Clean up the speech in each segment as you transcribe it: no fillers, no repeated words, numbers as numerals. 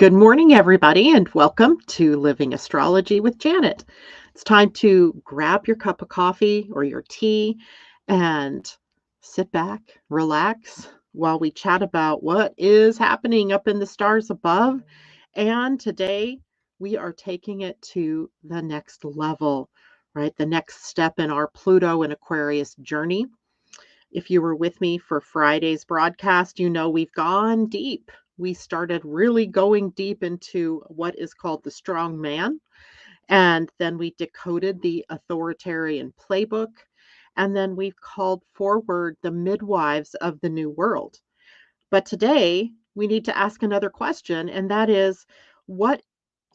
Good morning, everybody, and welcome to Living Astrology with Janet. It's time to grab your cup of coffee or your tea and sit back, relax while we chat about what is happening up in the stars above. And today we are taking it to the next level, right? The next step in our Pluto and Aquarius journey. If you were with me for Friday's broadcast, you know we've gone deep. We started really going deep into what is called the strong man. And then we decoded the authoritarian playbook. And then we've called forward the midwives of the new world. But today we need to ask another question, and that is, what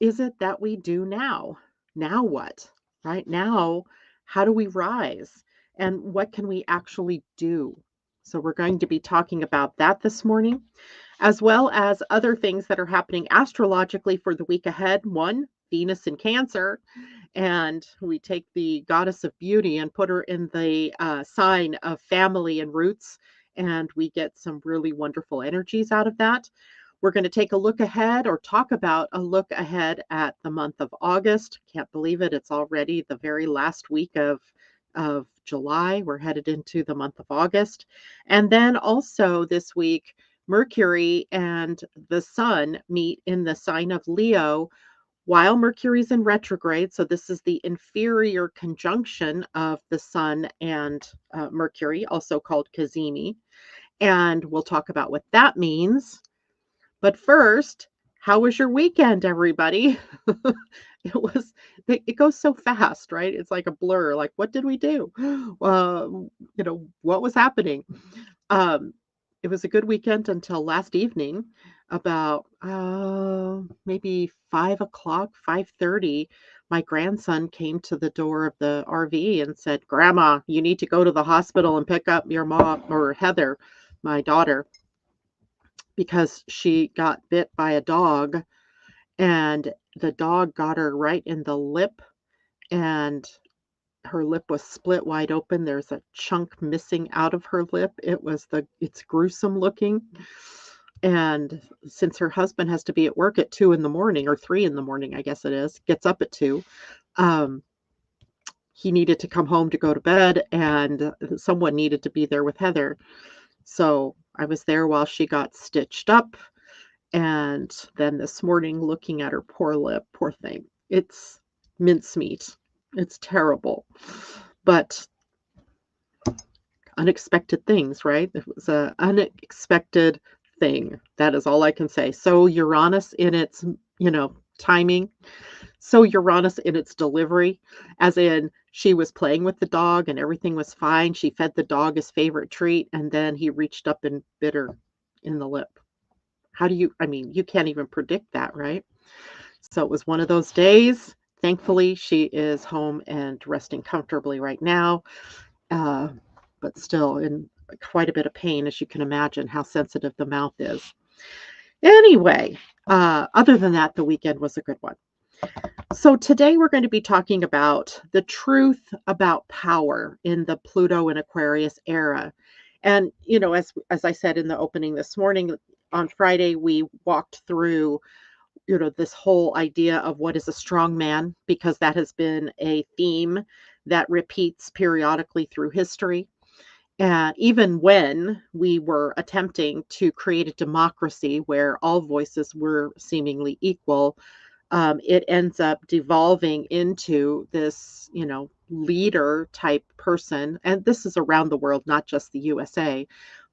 is it that we do now? Now what? Right now, how do we rise? And what can we actually do? So, we're going to be talking about that this morning, as well as other things that are happening astrologically for the week ahead. One, Venus in Cancer, and we take the goddess of beauty and put her in the sign of family and roots, and we get some really wonderful energies out of that. We're going to take a look ahead or talk about a look ahead at the month of August. Can't believe it. It's already the very last week of July. We're headed into the month of August. And then also this week, Mercury and the Sun meet in the sign of Leo while Mercury's in retrograde. So this is the inferior conjunction of the Sun and Mercury, also called Cazimi. And we'll talk about what that means. But first, how was your weekend, everybody? It goes so fast, right? It's like a blur. Like, what did we do? What was happening? Um, it was a good weekend until last evening, about maybe 5 o'clock, 5:30. My grandson came to the door of the RV and said, "Grandma, you need to go to the hospital and pick up your mom," or Heather, my daughter, because she got bit by a dog, and the dog got her right in the lip, and her lip was split wide open. There's a chunk missing out of her lip. It's gruesome looking. And since her husband has to be at work at 2 in the morning, or 3 in the morning, I guess it is, gets up at 2, um, he needed to come home to go to bed, and someone needed to be there with Heather. So I was there while she got stitched up. And then this morning, looking at her poor lip, poor thing, it's mincemeat. It's terrible. But unexpected things, right? It was an unexpected thing. That is all I can say. So Uranus in its, timing. So Uranus in its delivery, as in she was playing with the dog and everything was fine. She fed the dog his favorite treat, and then he reached up and bit her in the lip. You can't even predict that, right? So it was one of those days. Thankfully, she is home and resting comfortably right now, uh, but still in quite a bit of pain, as you can imagine how sensitive the mouth is. Anyway, other than that, the weekend was a good one. So today we're going to be talking about the truth about power in the Pluto and Aquarius era. And, as I said in the opening this morning, on Friday, we walked through this whole idea of what is a strong man, because that has been a theme that repeats periodically through history. Even when we were attempting to create a democracy where all voices were seemingly equal, it ends up devolving into this, leader type person. And this is around the world, not just the USA,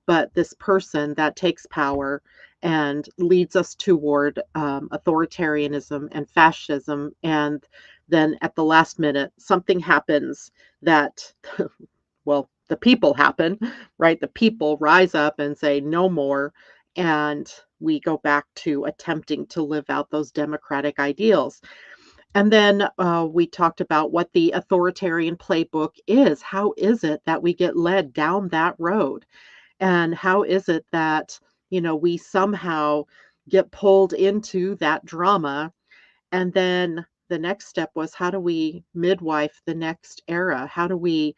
but this person that takes power and leads us toward authoritarianism and fascism. And then at the last minute, something happens that, well, the people happen, right? The people rise up and say, no more. And we go back to attempting to live out those democratic ideals. And then we talked about what the authoritarian playbook is. How is it that we get led down that road? And how is it that, we somehow get pulled into that drama? And then the next step was, how do we midwife the next era? How do we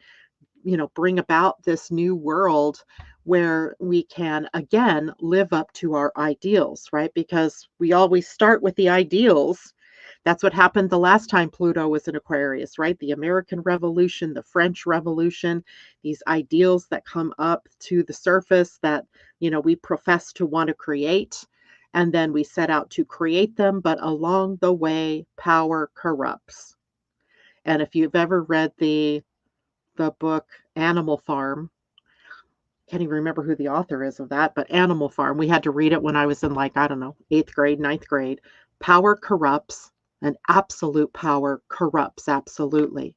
bring about this new world where we can again live up to our ideals, right? Because we always start with the ideals. That's what happened the last time Pluto was in Aquarius, right? The American Revolution, the French Revolution, these ideals that come up to the surface that, we profess to want to create. And then we set out to create them, but along the way, power corrupts. And if you've ever read the book Animal Farm, can't even remember who the author is of that, but Animal Farm, we had to read it when I was in, like, I don't know, 8th grade, 9th grade. Power corrupts, and absolute power corrupts absolutely.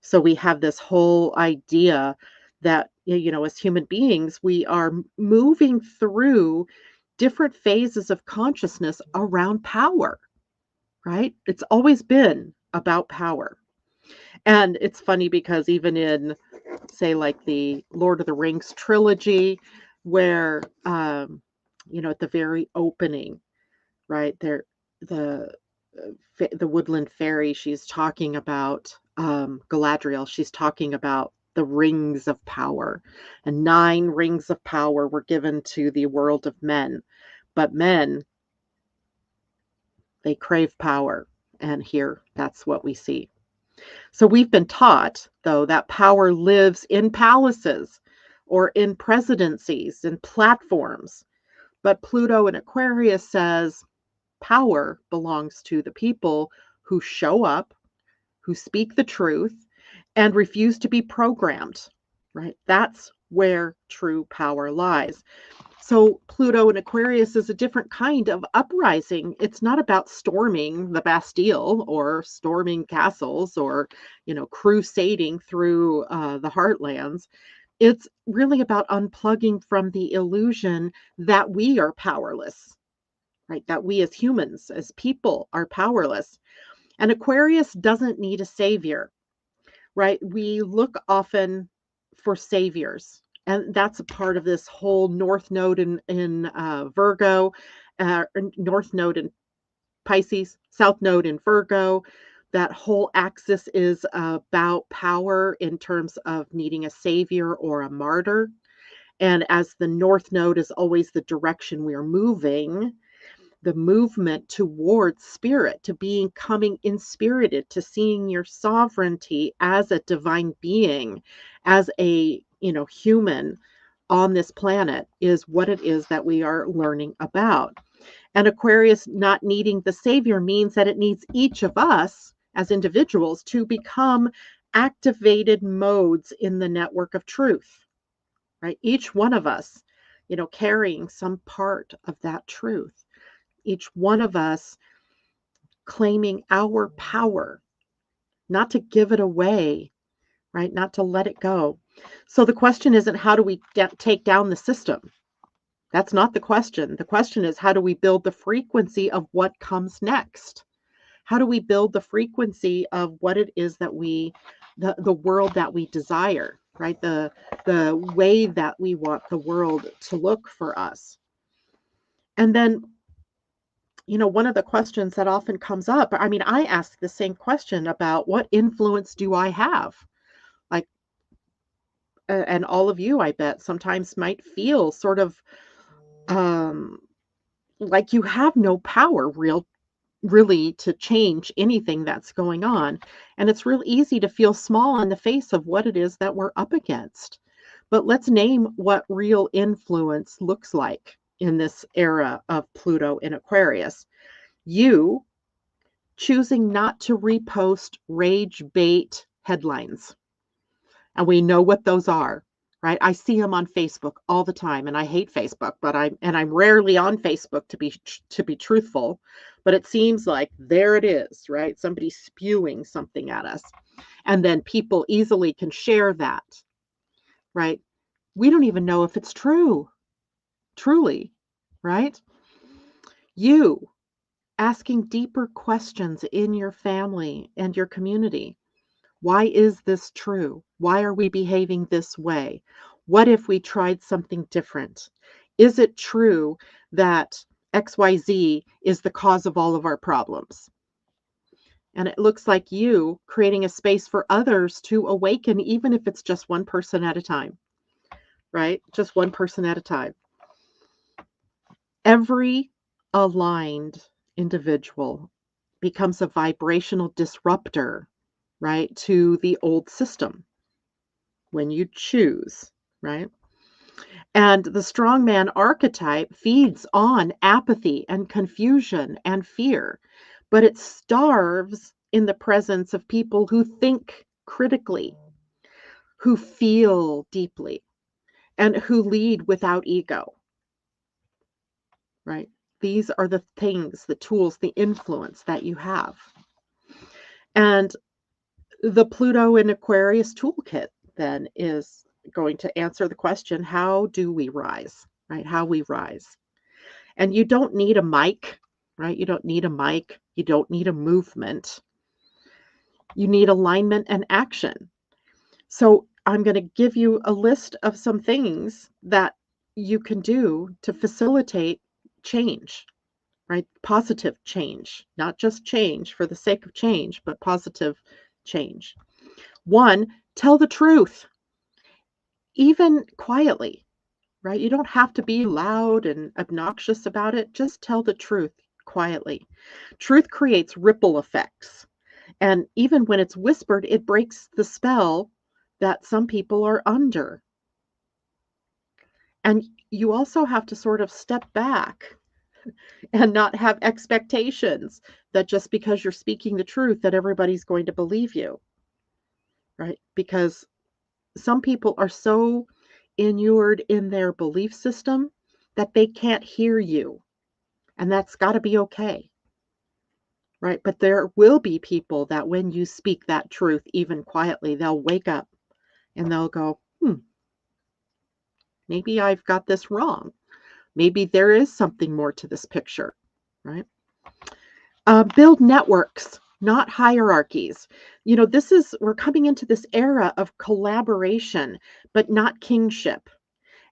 So we have this whole idea that, as human beings, we are moving through different phases of consciousness around power, right? It's always been about power. And it's funny because even in, say, like the Lord of the Rings trilogy, where, at the very opening, right there, the the woodland fairy, she's talking about Galadriel. She's talking about the rings of power, and 9 rings of power were given to the world of men. But men, they crave power, and here, that's what we see. So we've been taught, though, that power lives in palaces or in presidencies and platforms. But Pluto in Aquarius says power belongs to the people who show up, who speak the truth, and refuse to be programmed, right? That's where true power lies. So Pluto in Aquarius is a different kind of uprising. It's not about storming the Bastille or storming castles or, crusading through the heartlands. It's really about unplugging from the illusion that we are powerless, right? That we as humans, as people, are powerless. And Aquarius doesn't need a savior, right? We look often for saviors. And that's a part of this whole North Node in Virgo, North Node in Pisces, South Node in Virgo. That whole axis is about power in terms of needing a savior or a martyr. And as the North Node is always the direction we are moving, the movement towards spirit, to being coming inspirited, to seeing your sovereignty as a divine being, as a human on this planet, is what it is that we are learning about. And Aquarius not needing the savior means that it needs each of us as individuals to become activated modes in the network of truth, right? Each one of us, carrying some part of that truth. Each one of us claiming our power, not to give it away, right? Not to let it go. So the question isn't how do we take down the system? That's not the question. The question is how do we build the frequency of what comes next? How do we build the frequency of what it is that the world that we desire, right? The way that we want the world to look for us. And then one of the questions that often comes up, I mean, I ask the same question about what influence do I have? Like, and all of you, I bet, sometimes might feel sort of um, like you have no power really to change anything that's going on. And it's real easy to feel small in the face of what it is that we're up against. But let's name what real influence looks like in this era of Pluto in Aquarius. You choosing not to repost rage bait headlines. And we know what those are, right? I see them on Facebook all the time, and I hate Facebook, but I'm rarely on Facebook to be truthful, but it seems like there it is, right? Somebody spewing something at us. And then people easily can share that, right? We don't even know if it's true, truly, right? You asking deeper questions in your family and your community. Why is this true? Why are we behaving this way? What if we tried something different? Is it true that XYZ is the cause of all of our problems? And it looks like you creating a space for others to awaken, even if it's just one person at a time, right? Just one person at a time. Every aligned individual becomes a vibrational disruptor, right, to the old system when you choose, right? And the strongman archetype feeds on apathy and confusion and fear, but it starves in the presence of people who think critically, who feel deeply, and who lead without ego, right? These are the things, the tools, the influence that you have. And the Pluto in Aquarius toolkit then is going to answer the question, how do we rise, right? How we rise. And you don't need a mic, right? You don't need a mic. You don't need a movement. You need alignment and action. So I'm going to give you a list of some things that you can do to facilitate change, right? Positive change, not just change for the sake of change, but positive change. One, tell the truth, even quietly, right? You don't have to be loud and obnoxious about it. Just tell the truth quietly. Truth creates ripple effects. And even when it's whispered, it breaks the spell that some people are under. And you also have to sort of step back and not have expectations that just because you're speaking the truth that everybody's going to believe you, right? Because some people are so inured in their belief system that they can't hear you, and that's got to be okay, right? But there will be people that when you speak that truth, even quietly, they'll wake up and they'll go, maybe I've got this wrong. Maybe there is something more to this picture, right? Build networks, not hierarchies. We're coming into this era of collaboration, but not kingship.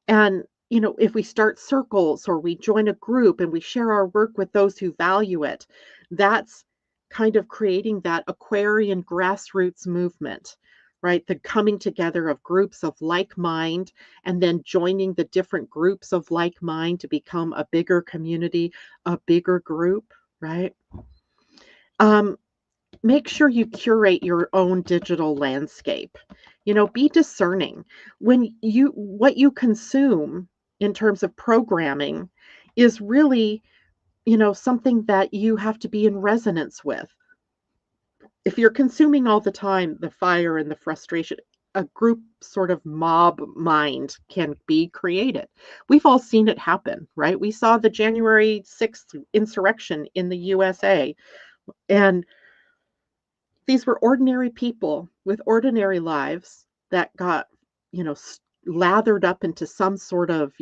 And, if we start circles or we join a group and we share our work with those who value it, that's kind of creating that Aquarian grassroots movement, right? The coming together of groups of like mind and then joining the different groups of like mind to become a bigger community, a bigger group, right? Um, Make sure you curate your own digital landscape. Be discerning. What you consume in terms of programming is really, something that you have to be in resonance with. If you're consuming all the time the fire and the frustration, a group sort of mob mind can be created. We've all seen it happen, right? We saw the January 6th insurrection in the USA, and these were ordinary people with ordinary lives that got, lathered up into some sort of,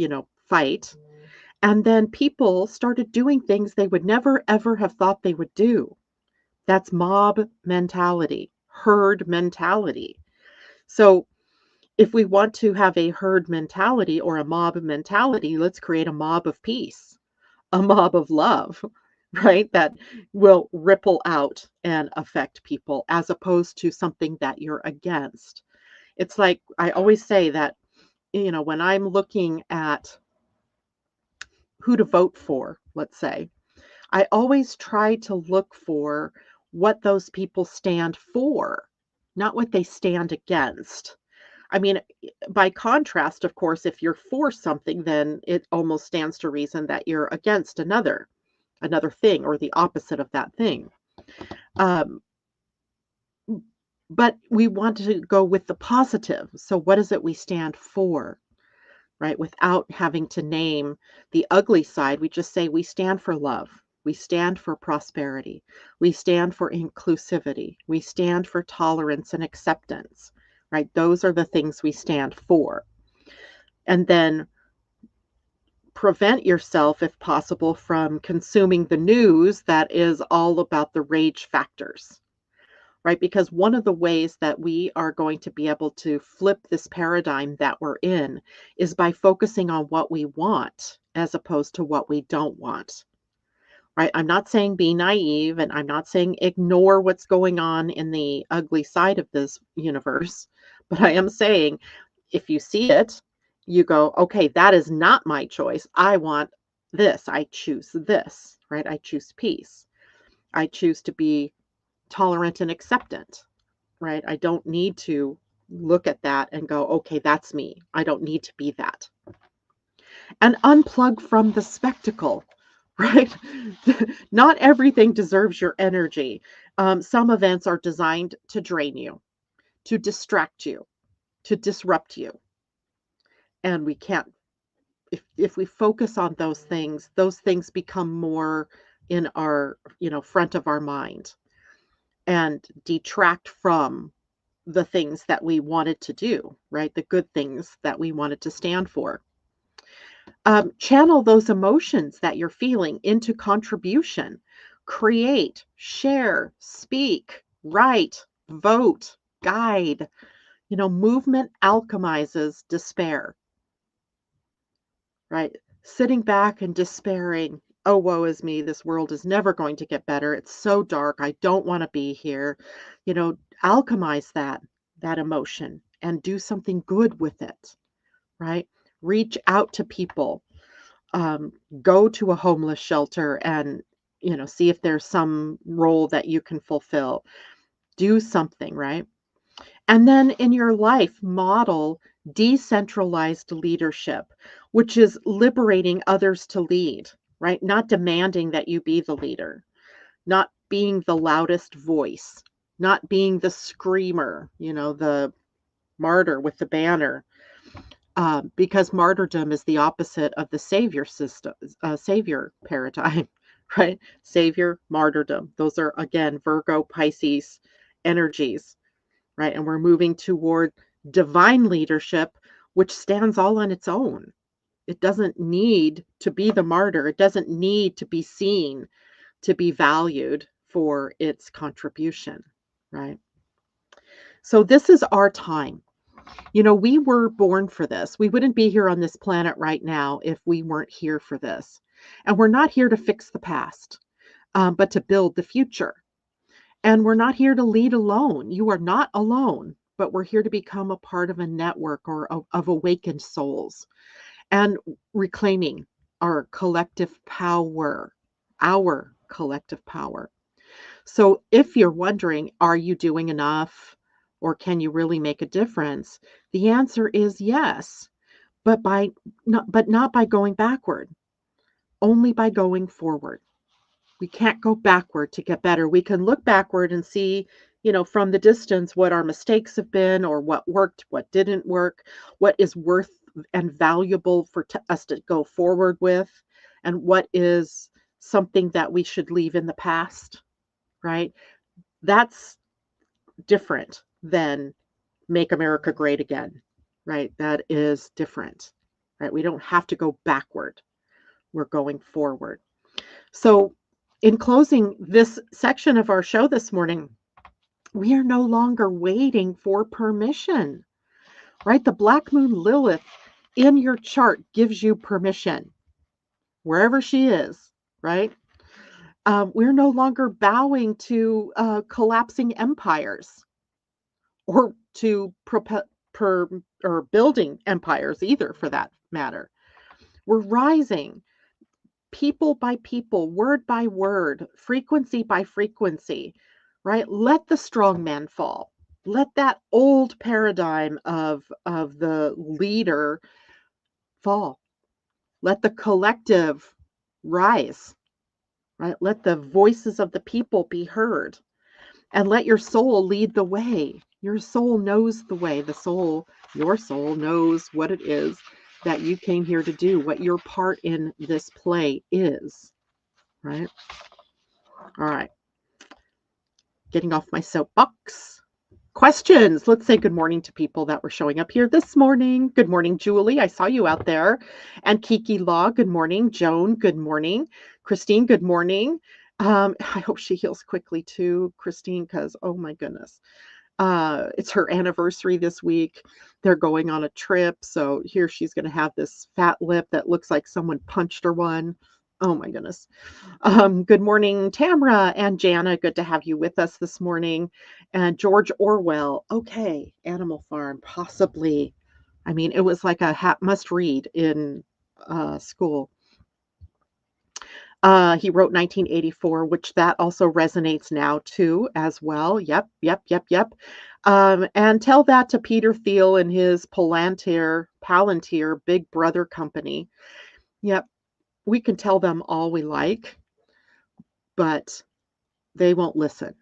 fight. And then people started doing things they would never, ever have thought they would do. That's mob mentality, herd mentality. So if we want to have a herd mentality or a mob mentality, let's create a mob of peace, a mob of love, right? That will ripple out and affect people as opposed to something that you're against. It's like I always say that, when I'm looking at who to vote for, let's say, I always try to look for what those people stand for, not what they stand against. I mean, by contrast, of course, if you're for something, then it almost stands to reason that you're against another thing or the opposite of that thing. Um, but we want to go with the positive. So what is it we stand for, right? Without having to name the ugly side, we just say we stand for love. We stand for prosperity. We stand for inclusivity. We stand for tolerance and acceptance, right? Those are the things we stand for. And then prevent yourself, if possible, from consuming the news that is all about the rage factors, right? Because one of the ways that we are going to be able to flip this paradigm that we're in is by focusing on what we want as opposed to what we don't want. right? I'm not saying be naive, and I'm not saying ignore what's going on in the ugly side of this universe, but I am saying if you see it, you go, okay, that is not my choice. I want this. I choose this, right? I choose peace. I choose to be tolerant and acceptant, right? I don't need to look at that and go, okay, that's me. I don't need to be that. And unplug from the spectacle, right? Not everything deserves your energy. Some events are designed to drain you, to distract you, to disrupt you. And we can't, if we focus on those things become more in our, front of our mind and detract from the things that we wanted to do, right? The good things that we wanted to stand for. Channel those emotions that you're feeling into contribution. Create, share, speak, write, vote, guide. Movement alchemizes despair, right? Sitting back and despairing, oh, woe is me. This world is never going to get better. It's so dark. I don't want to be here. Alchemize that emotion and do something good with it, right? Reach out to people. um, Go to a homeless shelter and see if there's some role that you can fulfill. Do something, right? And then in your life, model decentralized leadership, which is liberating others to lead, right? Not demanding that you be the leader, not being the loudest voice, not being the screamer, the martyr with the banner, because martyrdom is the opposite of the savior system, savior paradigm, right? Savior, martyrdom. Those are, again, Virgo, Pisces energies, right? And we're moving toward divine leadership, which stands all on its own. It doesn't need to be the martyr. It doesn't need to be seen to be valued for its contribution, right? So this is our time. We were born for this. We wouldn't be here on this planet right now if we weren't here for this. And we're not here to fix the past, but to build the future. And we're not here to lead alone. You are not alone, but we're here to become a part of a network or of awakened souls and reclaiming our collective power, our collective power. So if you're wondering, are you doing enough or can you really make a difference? The answer is yes, but not by going backward, only by going forward. We can't go backward to get better. We can look backward and see, from the distance what our mistakes have been or what worked, what didn't work, what is worth and valuable for us to go forward with, and what is something that we should leave in the past, right? That's different than make America great again, right? That is different, right? We don't have to go backward. We're going forward. So, in closing this section of our show this morning, we are no longer waiting for permission, right? The black moon Lilith in your chart gives you permission, wherever she is, right? We're no longer bowing to collapsing empires or to or building empires either, for that matter. We're rising people by people, word by word, frequency by frequency, right? Let the strong man fall. Let that old paradigm of the leader fall. Let the collective rise, right? Let the voices of the people be heard, and let your soul lead the way. Your soul knows the way. Your soul knows what it is that you came here to do, what your part in this play is, right? All right. Getting off my soapbox. Questions. Let's say good morning to people that were showing up here this morning. Good morning, Julie. I saw you out there. And Kiki Law, good morning. Joan, good morning. Christine, good morning. I hope she heals quickly too, Christine, because oh my goodness. It's her anniversary this week. They're going on a trip. So here she's going to have this fat lip that looks like someone punched her one. Oh my goodness. Good morning, Tamra and Jana. Good to have you with us this morning. And George Orwell. Okay, Animal Farm, possibly. I mean, it was like a must read in school. He wrote 1984, which that also resonates now too, as well. Yep, yep, yep, yep. And tell that to Peter Thiel and his Palantir Big Brother company. Yep, we can tell them all we like, but they won't listen,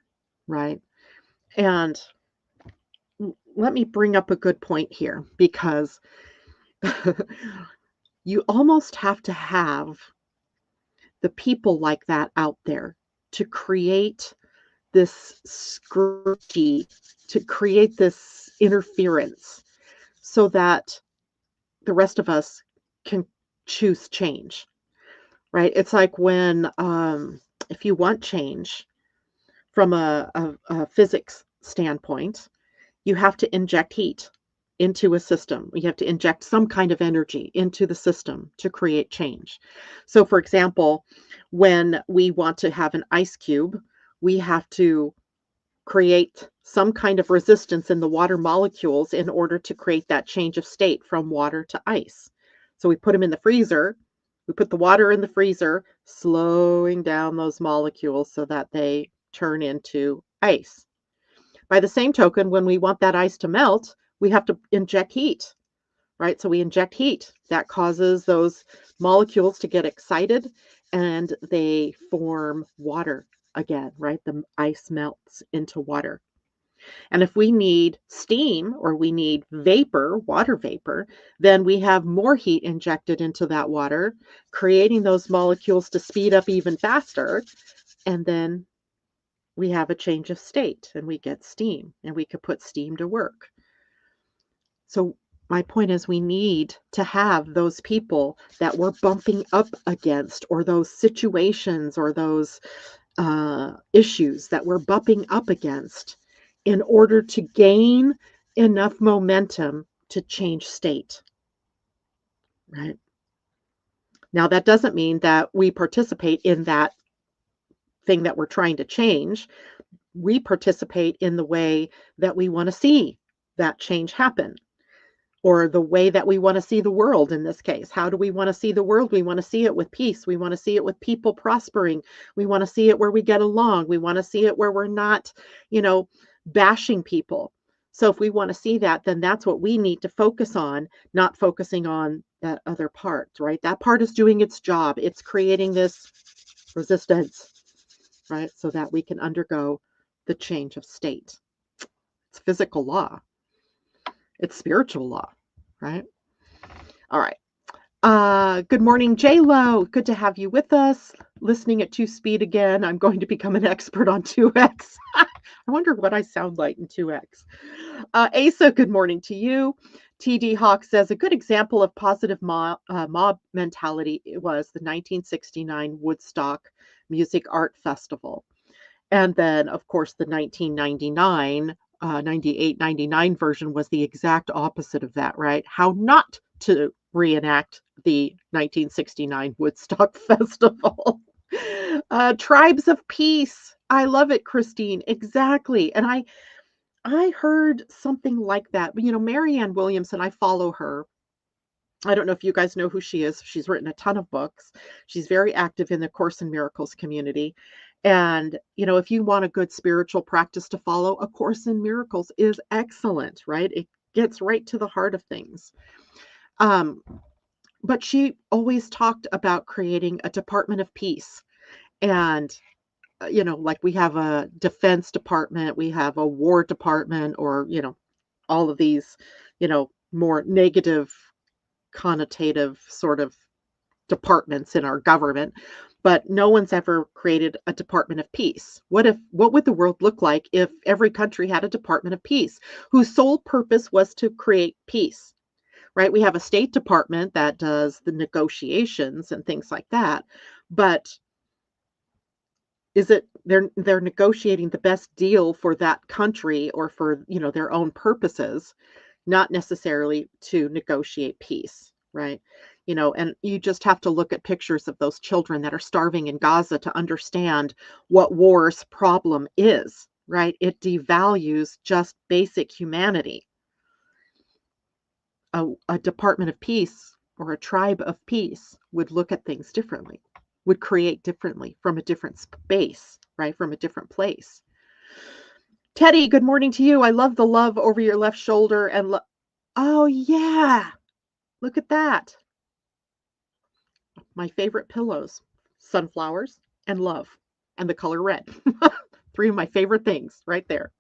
right? And let me bring up a good point here because you almost have to have the people like that out there to create this scrutiny, to create this interference so that the rest of us can choose change, right? It's like when, if you want change from a physics standpoint, you have to inject heat into a system. You have to inject some kind of energy into the system to create change. So, for example, when we want to have an ice cube, we have to create some kind of resistance in the water molecules in order to create that change of state from water to ice. So we put them in the freezer. We put the water in the freezer, slowing down those molecules so that they turn into ice. By the same token, when we want that ice to melt, we have to inject heat, right? So we inject heat. That causes those molecules to get excited and they form water again, right? The ice melts into water. And if we need steam or we need vapor, water vapor, then we have more heat injected into that water, creating those molecules to speed up even faster. And then we have a change of state and we get steam and we could put steam to work. So my point is we need to have those people that we're bumping up against or those situations or those issues that we're bumping up against in order to gain enough momentum to change state, right? Now, that doesn't mean that we participate in that thing that we're trying to change. We participate in the way that we want to see that change happen or the way that we want to see the world in this case. How do we want to see the world? We want to see it with peace. We want to see it with people prospering. We want to see it where we get along. We want to see it where we're not, bashing people. So if we want to see that, then that's what we need to focus on, not focusing on that other part, right? That part is doing its job. It's creating this resistance, right? So that we can undergo the change of state. It's physical law. It's spiritual law, right? All right. Good morning, J-Lo. Good to have you with us. Listening at 2 speed again. I'm going to become an expert on 2x. I wonder what I sound like in 2x. Asa, good morning to you. TD Hawk says a good example of positive mob mentality was the 1969 Woodstock Music Art Festival. And then, of course, the 1999 98, 99 version was the exact opposite of that, right? How not to reenact the 1969 Woodstock Festival. Tribes of Peace. I love it, Christine. Exactly. And I heard something like that. Marianne Williamson, I follow her. I don't know if you guys know who she is. She's written a ton of books. She's very active in the Course in Miracles community. And, if you want a good spiritual practice to follow, A Course in Miracles is excellent, right? It gets right to the heart of things. But she always talked about creating a Department of Peace. And, like we have a defense department, we have a war department, or, all of these, more negative connotative sort of departments in our government, but no one's ever created a Department of Peace. What would the world look like if every country had a Department of Peace whose sole purpose was to create peace? Right? We have a State Department that does the negotiations and things like that, but is it they're negotiating the best deal for that country or for, their own purposes, not necessarily to negotiate peace, right? and you just have to look at pictures of those children that are starving in Gaza to understand what war's problem is, right? It devalues just basic humanity. A Department of Peace or a tribe of peace would look at things differently, would create differently from a different space, right? From a different place. Teddy, good morning to you. I love the love over your left shoulder and oh yeah. Look at that. My favorite pillows, sunflowers and love and the color red. Three of my favorite things right there.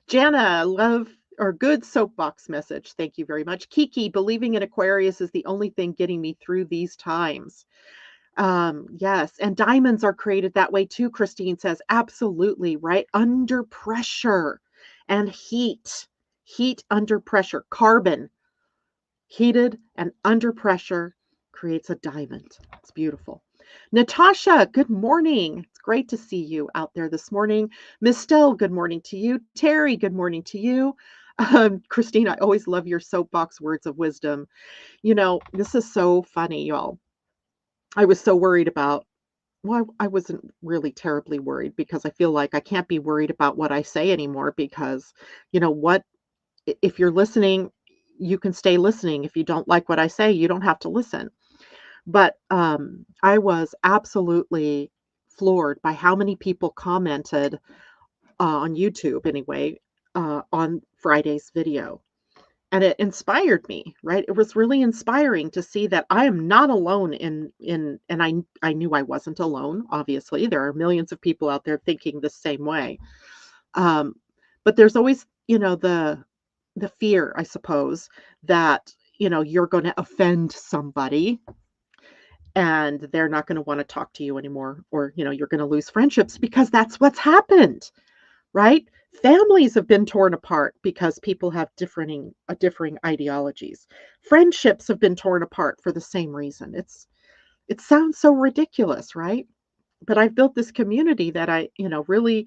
Jana, love or good soapbox message. Thank you very much. Kiki, believing in Aquarius is the only thing getting me through these times. Yes, and diamonds are created that way too, Christine says. Absolutely, right? Under pressure and heat under pressure, carbon, heated and under pressure creates a diamond. It's beautiful. Natasha, good morning. It's great to see you out there this morning. Miss Stell, good morning to you. Terry, good morning to you. Christine, I always love your soapbox words of wisdom. This is so funny, y'all. I was so worried about, well, I wasn't really terribly worried because I feel like I can't be worried about what I say anymore because, what, if you're listening, you can stay listening. If you don't like what I say, you don't have to listen. But I was absolutely floored by how many people commented on YouTube anyway, on Friday's video. And it inspired me, right? It was really inspiring to see that I am not alone and I knew I wasn't alone, obviously. There are millions of people out there thinking the same way. But there's always, the fear, I suppose, that, you're going to offend somebody and they're not going to want to talk to you anymore, or, you're going to lose friendships because that's what's happened, right? Families have been torn apart because people have differing ideologies. Friendships have been torn apart for the same reason. It sounds so ridiculous, right? But I've built this community that I, really,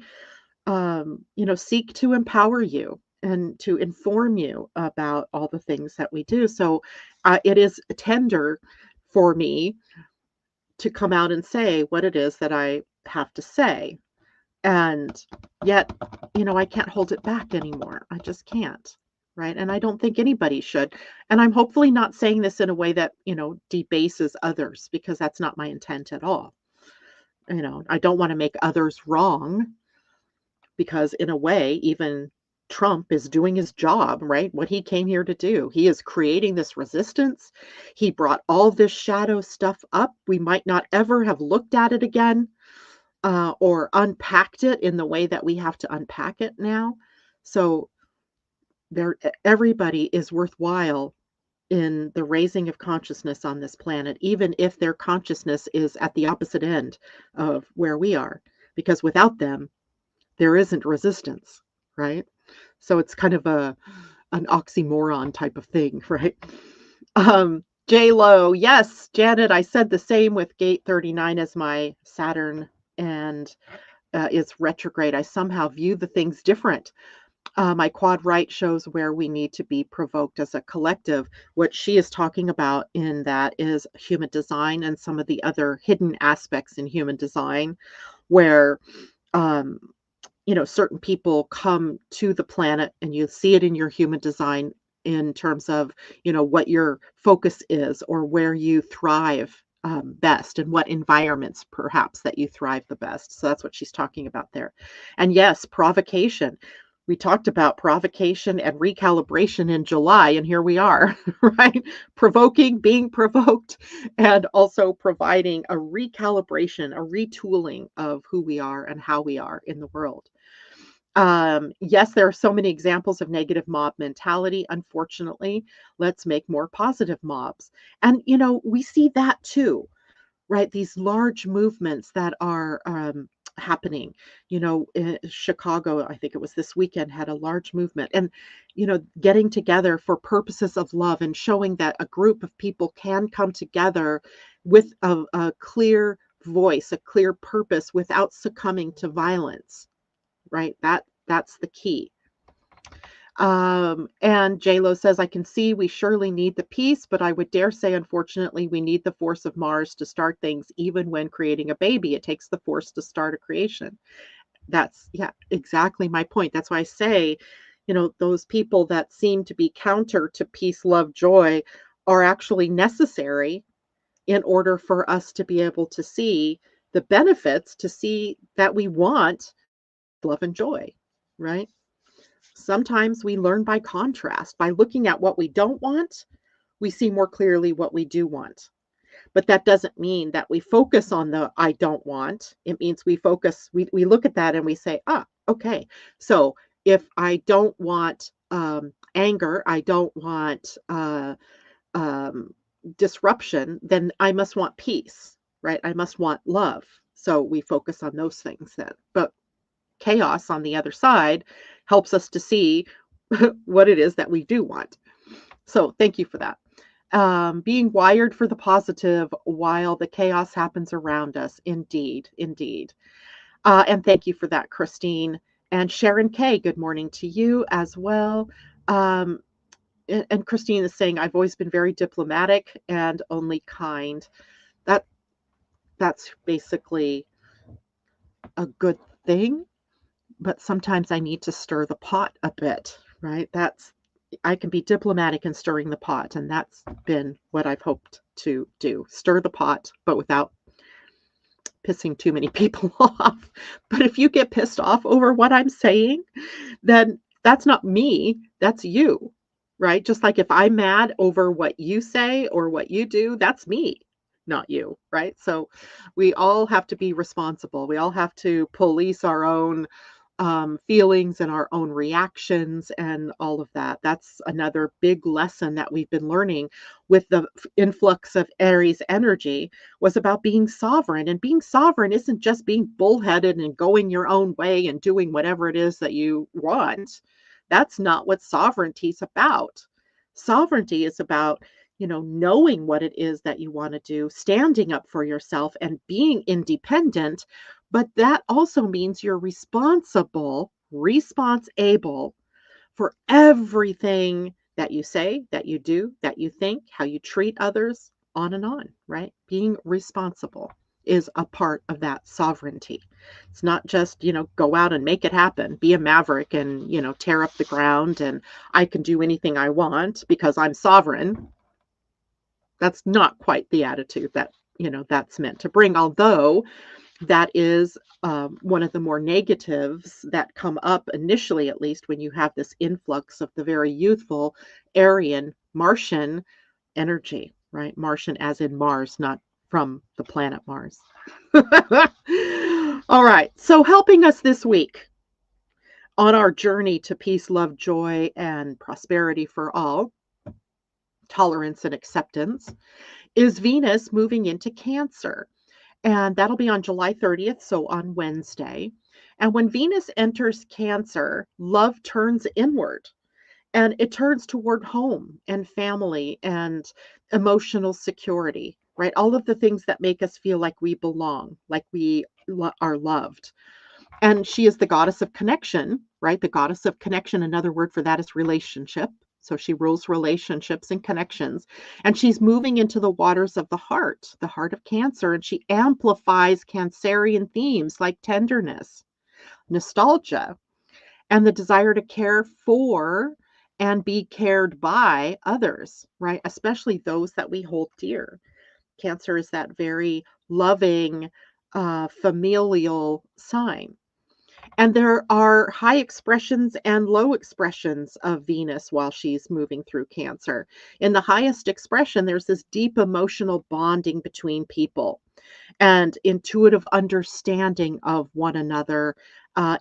seek to empower you and to inform you about all the things that we do. So it is tender for me to come out and say what it is that I have to say. And yet, I can't hold it back anymore. I just can't. Right. And I don't think anybody should. And I'm hopefully not saying this in a way that, debases others, because that's not my intent at all. I don't want to make others wrong, because in a way, even Trump is doing his job, right? What he came here to do. He is creating this resistance. He brought all this shadow stuff up. We might not ever have looked at it again. Or unpacked it in the way that we have to unpack it now. So everybody is worthwhile in the raising of consciousness on this planet, even if their consciousness is at the opposite end of where we are, because without them, there isn't resistance, right? So it's kind of an oxymoron type of thing, right? J Lo, yes, Janet, I said the same with gate 39 as my Saturn and is retrograde. I somehow view the things different. My quad right shows where we need to be provoked as a collective. What she is talking about in that is human design and some of the other hidden aspects in human design, where certain people come to the planet, and you see it in your human design in terms of what your focus is or where you thrive best, and what environments perhaps that you thrive the best. So that's what she's talking about there. And yes, provocation. We talked about provocation and recalibration in July, and here we are, right? Provoking, being provoked, and also providing a recalibration, a retooling of who we are and how we are in the world. Yes, there are so many examples of negative mob mentality. Unfortunately, let's make more positive mobs. And, we see that too, right? These large movements that are happening, in Chicago, I think it was this weekend, had a large movement, and, getting together for purposes of love and showing that a group of people can come together with a clear voice, a clear purpose without succumbing to violence. Right? That's the key. And J-Lo says, I can see we surely need the peace, but I would dare say, unfortunately, we need the force of Mars to start things, even when creating a baby. It takes the force to start a creation. That's, yeah, exactly my point. That's why I say, those people that seem to be counter to peace, love, joy are actually necessary in order for us to be able to see the benefits, to see that we want love and joy, right? Sometimes we learn by contrast. By looking at what we don't want, we see more clearly what we do want. But that doesn't mean that we focus on the I don't want. It means we look at that and we say, okay. So if I don't want anger, I don't want um, disruption, then I must want peace, right? I must want love. So we focus on those things then. But chaos on the other side helps us to see what it is that we do want. So thank you for that. Being wired for the positive while the chaos happens around us. Indeed, indeed. And thank you for that, Christine. And Sharon K, good morning to you as well. Um, and Christine is saying, I've always been very diplomatic and only kind. That that's basically a good thing, but sometimes I need to stir the pot a bit, right? I can be diplomatic in stirring the pot, and that's been what I've hoped to do. Stir the pot, but without pissing too many people off. But if you get pissed off over what I'm saying, then that's not me, that's you, right? Just like if I'm mad over what you say or what you do, that's me, not you, right? So we all have to be responsible. We all have to police our own feelings and our own reactions and all of that. That's another big lesson that we've been learning with the influx of Aries energy was about being sovereign. And being sovereign isn't just being bullheaded and going your own way and doing whatever it is that you want. That's not what sovereignty is about. Sovereignty is about knowing what it is that you want to do, standing up for yourself and being independent, but that also means you're responsible for everything that you say, that you do, that you think, how you treat others, on and on, right? Being responsible is a part of that sovereignty. It's not just, go out and make it happen, be a maverick and, tear up the ground and I can do anything I want because I'm sovereign. That's not quite the attitude that's meant to bring, although that is one of the more negatives that come up initially, at least when you have this influx of the very youthful Aryan Martian energy, right? Martian as in Mars, not from the planet Mars. All right. So helping us this week on our journey to peace, love, joy, and prosperity for all, tolerance and acceptance, is Venus moving into Cancer. And that'll be on July 30th, so on Wednesday. And when Venus enters Cancer, love turns inward and it turns toward home and family and emotional security, right? All of the things that make us feel like we belong, like we are loved. And she is the goddess of connection, right? The goddess of connection, another word for that is relationship. So she rules relationships and connections. And she's moving into the waters of the heart of Cancer, and she amplifies Cancerian themes like tenderness, nostalgia, and the desire to care for and be cared by others, right? Especially those that we hold dear. Cancer is that very loving, familial sign. And there are high expressions and low expressions of Venus while she's moving through Cancer. In the highest expression, there's this deep emotional bonding between people and intuitive understanding of one another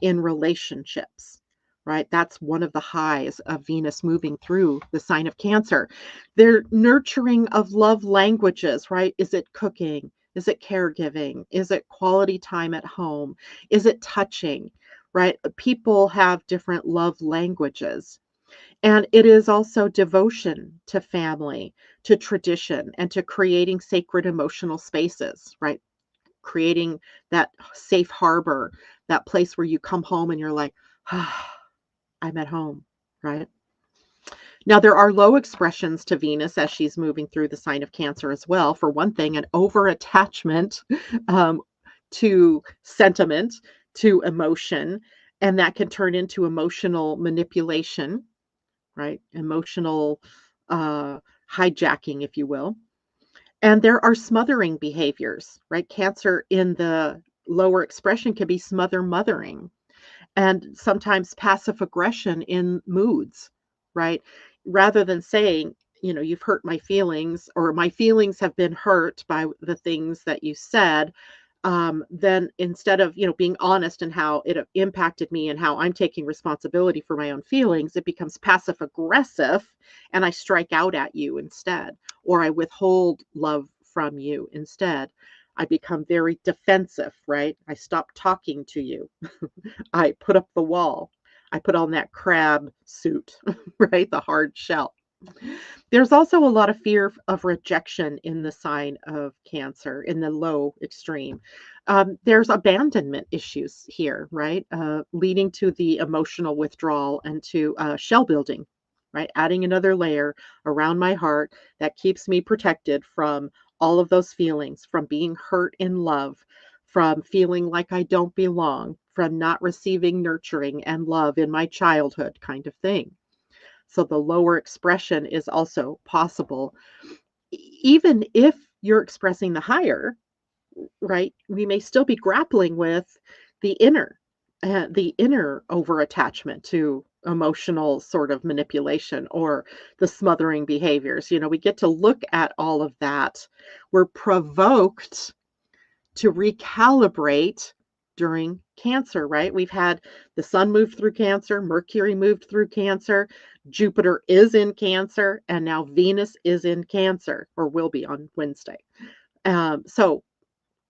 in relationships. Right? That's one of the highs of Venus moving through the sign of Cancer. They're nurturing of love languages, right? Is it cooking? Is it caregiving? Is it quality time at home? Is it touching? Right? People have different love languages. And it is also devotion to family, to tradition, and to creating sacred emotional spaces, right? Creating that safe harbor, that place where you come home and you're like, I'm at home, right? Now, there are low expressions to Venus as she's moving through the sign of Cancer as well. For one thing, an over attachment um, to sentiment, to emotion, and that can turn into emotional manipulation, right? Emotional uh, hijacking, if you will. And there are smothering behaviors, right? Cancer in the lower expression can be mothering and sometimes passive aggression in moods, right? Rather than saying, you've hurt my feelings or my feelings have been hurt by the things that you said, then instead of, being honest in how it impacted me and how I'm taking responsibility for my own feelings, it becomes passive aggressive and I strike out at you instead, or I withhold love from you instead. I become very defensive, right? I stop talking to you. I put up the wall. I put on that crab suit, right? The hard shell. There's also a lot of fear of rejection in the sign of Cancer in the low extreme. There's abandonment issues here, right? Leading to the emotional withdrawal and to shell building, right? Adding another layer around my heart that keeps me protected from all of those feelings, from being hurt in love, from feeling like I don't belong, from not receiving nurturing and love in my childhood, kind of thing. So the lower expression is also possible. Even if you're expressing the higher, right? We may still be grappling with the inner over attachment to emotional sort of manipulation or the smothering behaviors. We get to look at all of that. We're provoked to recalibrate during Cancer, right? We've had the sun move through Cancer, Mercury moved through Cancer, Jupiter is in Cancer, and now Venus is in Cancer, or will be on Wednesday. So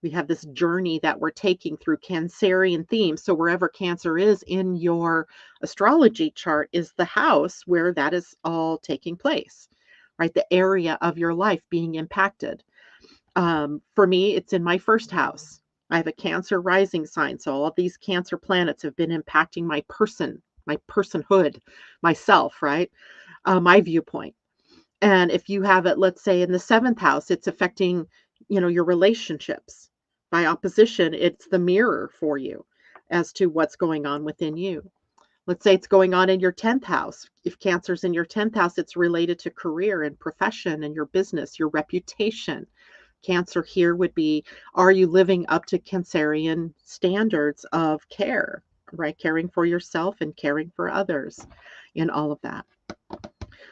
we have this journey that we're taking through Cancerian themes. So wherever Cancer is in your astrology chart is the house where that is all taking place, right? The area of your life being impacted. For me, it's in my first house. I have a Cancer rising sign. So all of these Cancer planets have been impacting my personhood, myself, right? My viewpoint. And if you have it, let's say in the seventh house, it's affecting, your relationships. By opposition, it's the mirror for you as to what's going on within you. Let's say it's going on in your 10th house. If Cancer's in your 10th house, it's related to career and profession and your business, your reputation. Cancer here would be, are you living up to Cancerian standards of care, right? Caring for yourself and caring for others in all of that.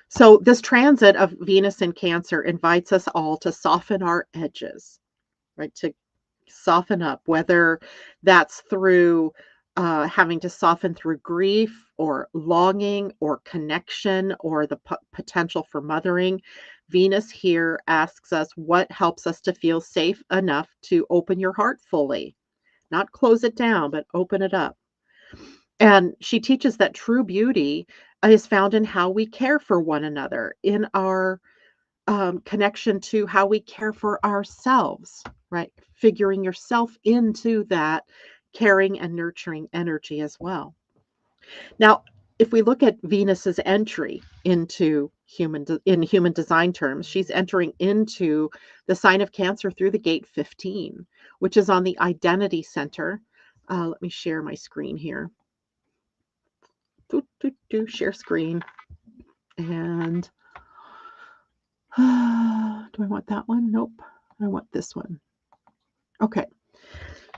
So this transit of Venus in Cancer invites us all to soften our edges, right? To soften up, whether that's through having to soften through grief or longing or connection or the potential for mothering. Venus here asks us what helps us to feel safe enough to open your heart fully, not close it down, but open it up. And she teaches that true beauty is found in how we care for one another, in our connection to how we care for ourselves, right? Figuring yourself into that caring and nurturing energy as well. Now, if we look at Venus's entry into in human design terms, she's entering into the sign of Cancer through the gate 15, which is on the identity center. Let me share my screen here. Share screen. And do I want that one? Nope. I want this one. Okay.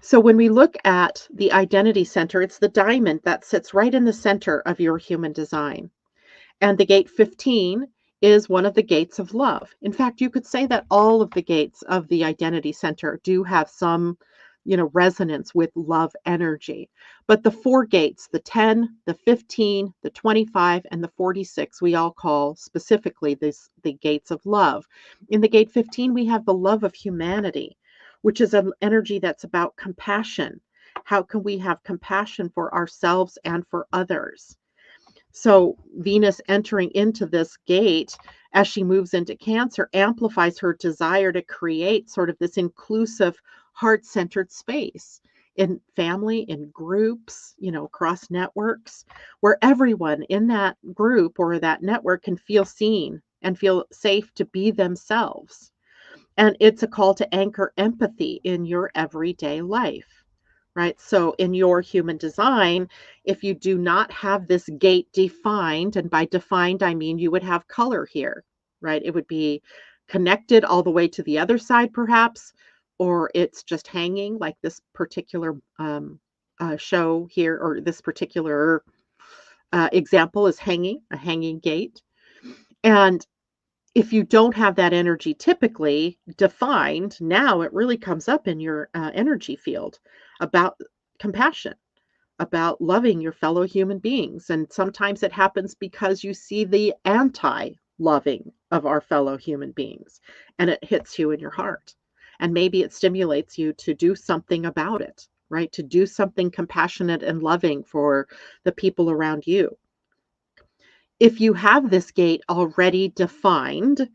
So when we look at the identity center, it's the diamond that sits right in the center of your human design. And the gate 15 is one of the gates of love. In fact, you could say that all of the gates of the identity center do have some, resonance with love energy. But the four gates, the 10, the 15, the 25, and the 46, we all call specifically the gates of love. In the gate 15, we have the love of humanity, which is an energy that's about compassion. How can we have compassion for ourselves and for others? So Venus entering into this gate as she moves into Cancer amplifies her desire to create sort of this inclusive, heart-centered space in family, in groups, across networks, where everyone in that group or that network can feel seen and feel safe to be themselves. And it's a call to anchor empathy in your everyday life, right? So, in your human design, if you do not have this gate defined, and by defined, I mean you would have color here, right? It would be connected all the way to the other side, perhaps, or it's just hanging like this particular show here, or this particular example is hanging, a hanging gate. And if you don't have that energy typically defined, now it really comes up in your energy field about compassion, about loving your fellow human beings. And sometimes it happens because you see the anti loving of our fellow human beings and it hits you in your heart. And maybe it stimulates you to do something about it, right? To do something compassionate and loving for the people around you. If you have this gate already defined,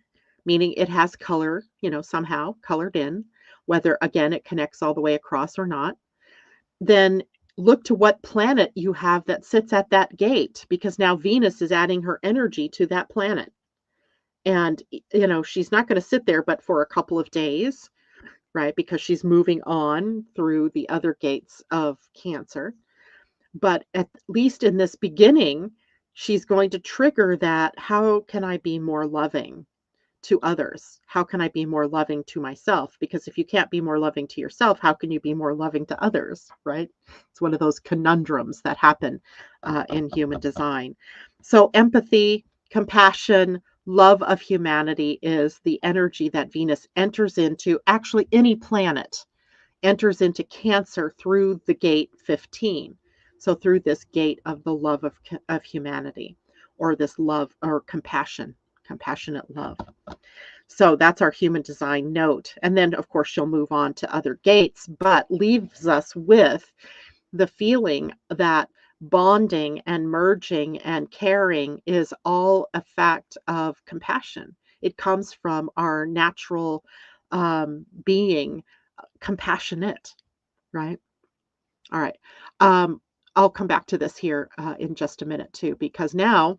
meaning it has color, somehow colored in, whether again it connects all the way across or not, then look to what planet you have that sits at that gate, because now Venus is adding her energy to that planet. And, she's not going to sit there but for a couple of days, right? Because she's moving on through the other gates of Cancer. But at least in this beginning, she's going to trigger that, how can I be more loving to others? How can I be more loving to myself? Because if you can't be more loving to yourself, how can you be more loving to others, right? It's one of those conundrums that happen in human design. So empathy, compassion, love of humanity is the energy that Venus enters into. Actually, any planet enters into Cancer through the gate 15. So through this gate of the love of humanity, or this love or compassion, compassionate love. So that's our human design note. And then, of course, she'll move on to other gates, but leaves us with the feeling that bonding and merging and caring is all a fact of compassion. It comes from our natural being compassionate, right? All right. I'll come back to this here in just a minute too, because now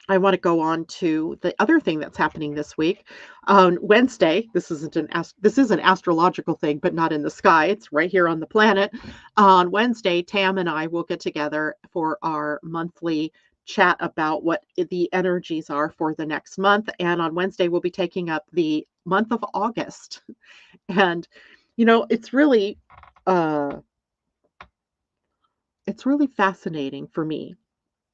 I want to go on to the other thing that's happening this week. On Wednesday, this is an astrological thing, but not in the sky. It's right here on the planet. On Wednesday, Tam and I will get together for our monthly chat about what the energies are for the next month. And on Wednesday, we'll be taking up the month of August. And uh, it's really fascinating for me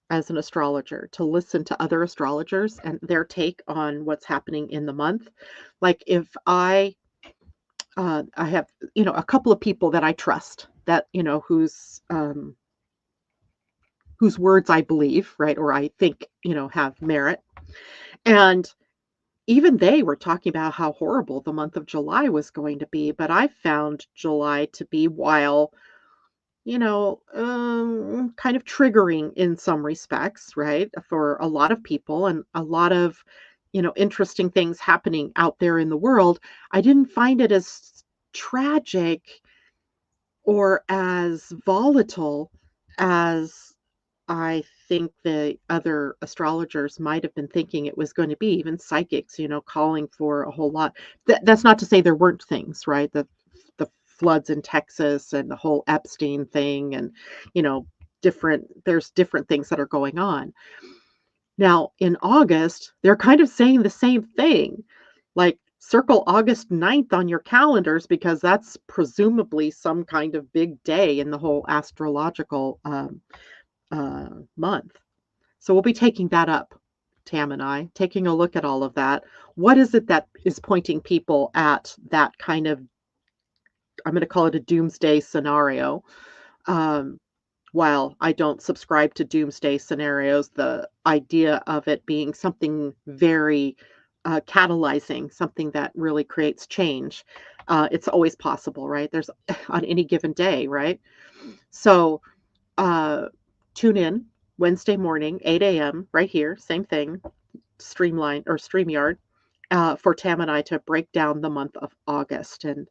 as an astrologer to listen to other astrologers and their take on what's happening in the month. Like if I have, a couple of people that I trust, that, whose words I believe, right? Or I think, have merit. And even they were talking about how horrible the month of July was going to be. But I found July to be, while kind of triggering in some respects, right? For a lot of people and a lot of, interesting things happening out there in the world. I didn't find it as tragic or as volatile as I think the other astrologers might have been thinking it was going to be, even psychics, calling for a whole lot. That's not to say there weren't things, right? The floods in Texas and the whole Epstein thing, and there's different things that are going on. Now, in August, they're kind of saying the same thing. Like, circle August 9th on your calendars, because that's presumably some kind of big day in the whole astrological month. So we'll be taking that up, Tam and I, taking a look at all of that. What is it that is pointing people at that kind of, I'm going to call it a doomsday scenario? Um, while I don't subscribe to doomsday scenarios, the idea of it being something very catalyzing, something that really creates change. It's always possible, right? There's on any given day, right? So uh, tune in Wednesday morning, 8 a.m., right here, same thing, StreamYard, for Tam and I to break down the month of August. And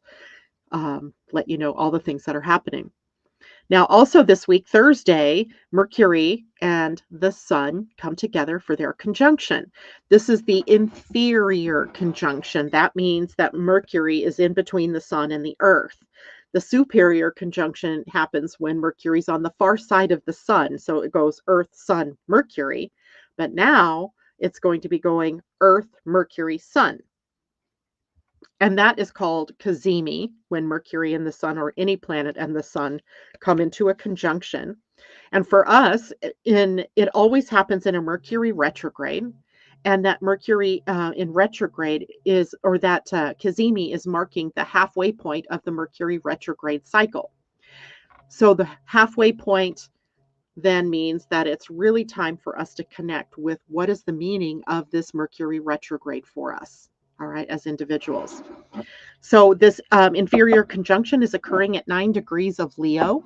let you know all the things that are happening. Now, also this week, Thursday, Mercury and the Sun come together for their conjunction. This is the inferior conjunction. That means that Mercury is in between the Sun and the Earth. The superior conjunction happens when Mercury's on the far side of the Sun. So it goes Earth, Sun, Mercury. But now it's going to be going Earth, Mercury, Sun. And that is called Cazimi, when Mercury and the Sun, or any planet and the Sun, come into a conjunction. And for us, it always happens in a Mercury retrograde. And that Mercury in retrograde is, or that Cazimi is marking the halfway point of the Mercury retrograde cycle. So the halfway point then means that it's really time for us to connect with what is the meaning of this Mercury retrograde for us, all right, as individuals. So this inferior conjunction is occurring at 9 degrees of Leo.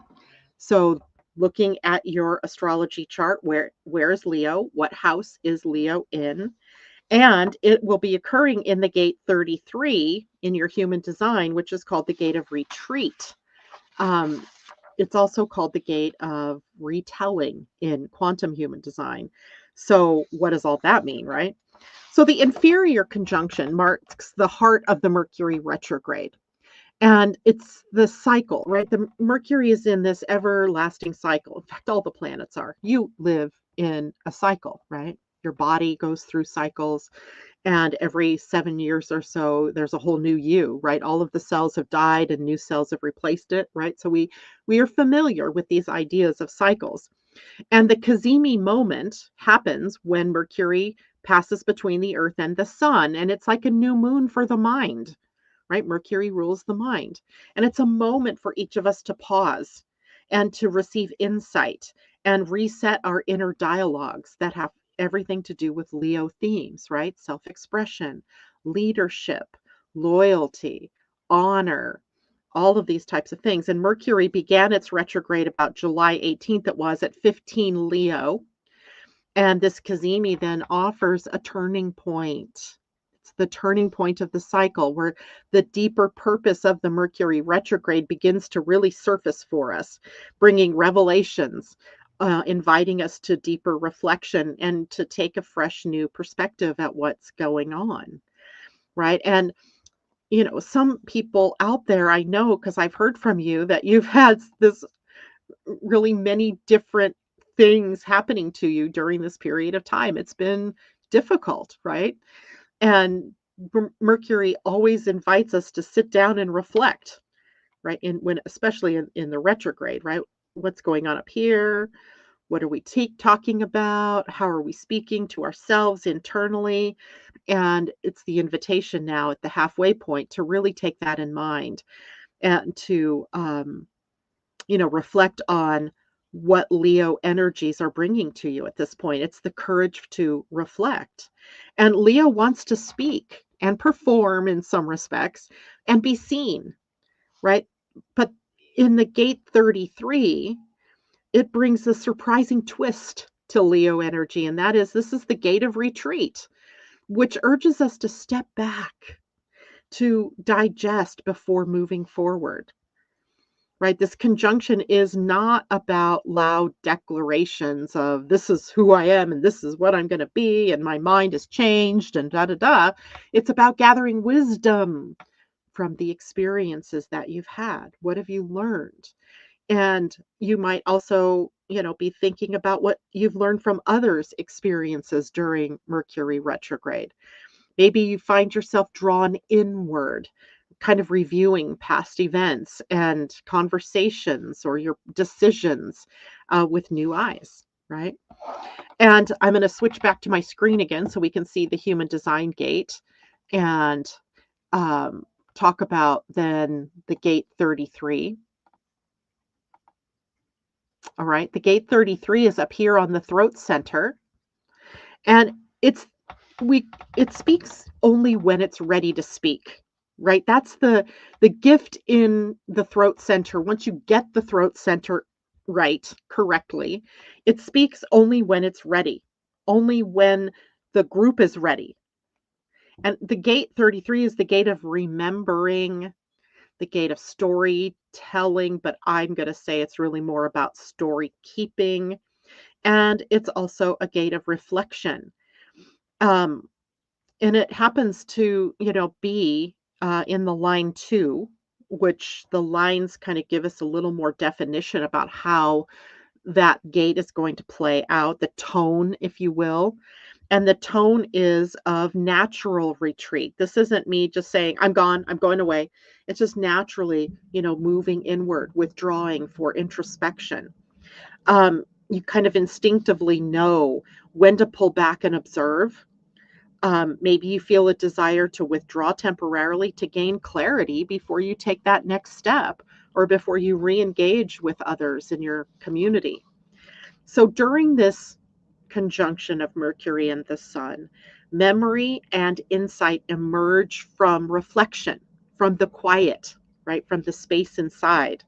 So looking at your astrology chart, where is Leo? What house is Leo in? And it will be occurring in the gate 33 in your human design, which is called the gate of retreat. It's also called the gate of retelling in quantum human design. So what does all that mean, right? So the inferior conjunction marks the heart of the Mercury retrograde. And it's the cycle, right? The Mercury is in this everlasting cycle. In fact, all the planets are. You live in a cycle, right? Your body goes through cycles, and every 7 years or so, there's a whole new you, right? All of the cells have died and new cells have replaced it, right? So we are familiar with these ideas of cycles. And the Cazimi moment happens when Mercury passes between the Earth and the Sun, and it's like a new moon for the mind, right? Mercury rules the mind. And it's a moment for each of us to pause and to receive insight and reset our inner dialogues that have everything to do with Leo themes, right? Self expression, leadership, loyalty, honor, all of these types of things. And Mercury began its retrograde about July 18th, it was at 15 Leo. And this Cazimi then offers a turning point. It's the turning point of the cycle where the deeper purpose of the Mercury retrograde begins to really surface for us, bringing revelations, inviting us to deeper reflection and to take a fresh new perspective at what's going on, right? And some people out there, I know, because I've heard from you that you've had this really many different things happening to you during this period of time. It's been difficult, right? And Mercury always invites us to sit down and reflect, right? Especially in the retrograde, right? What's going on up here? What are we talking about? How are we speaking to ourselves internally? And it's the invitation now at the halfway point to really take that in mind and to, reflect on what Leo energies are bringing to you at this point. It's the courage to reflect. And Leo wants to speak and perform in some respects and be seen, right? But in the gate 33, it brings a surprising twist to Leo energy, and that is this is the gate of retreat, which urges us to step back, to digest before moving forward. Right? This conjunction is not about loud declarations of this is who I am and this is what I'm going to be and my mind has changed and da da da. It's about gathering wisdom from the experiences that you've had. What have you learned? And you might also, be thinking about what you've learned from others' experiences during Mercury retrograde. Maybe you find yourself drawn inward, kind of reviewing past events and conversations or your decisions with new eyes, right? And I'm going to switch back to my screen again so we can see the human design gate and talk about then the gate 33. All right, the gate 33 is up here on the throat center, and it speaks only when it's ready to speak, right? That's the gift in the throat center. Once you get the throat center right, correctly, it speaks only when it's ready, only when the group is ready. And the gate 33 is the gate of remembering, the gate of storytelling, but I'm going to say it's really more about story keeping. And it's also a gate of reflection. Um, and it happens to, be in the line two, which the lines kind of give us a little more definition about how that gate is going to play out, the tone, if you will. And the tone is of natural retreat. This isn't me just saying, I'm gone, I'm going away. It's just naturally, moving inward, withdrawing for introspection. You kind of instinctively know when to pull back and observe. Maybe you feel a desire to withdraw temporarily to gain clarity before you take that next step or before you re engage with others in your community. So during this conjunction of Mercury and the Sun, memory and insight emerge from reflection, from the quiet, right? From the space inside.